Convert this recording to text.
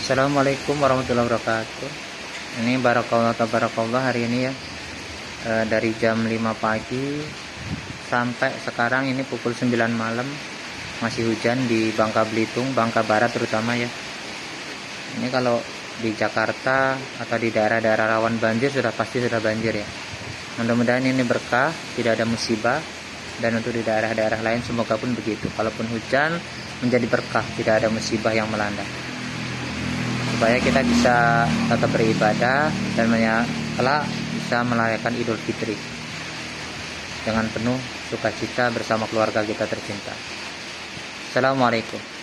Assalamualaikum warahmatullahi wabarakatuh. Ini barakallah tabarakallah hari ini ya, dari jam 5 pagi sampai sekarang ini pukul 9 malam masih hujan di Bangka Belitung, Bangka Barat terutama ya. Ini kalau di Jakarta atau di daerah-daerah rawan banjir pasti sudah banjir ya. Mudah-mudahan ini berkah, tidak ada musibah, dan untuk di daerah-daerah lain semoga pun begitu. Kalaupun hujan menjadi berkah, tidak ada musibah yang melanda, supaya kita bisa tetap beribadah dan kelak bisa merayakan Idul Fitri dengan penuh sukacita bersama keluarga kita tercinta. Assalamualaikum.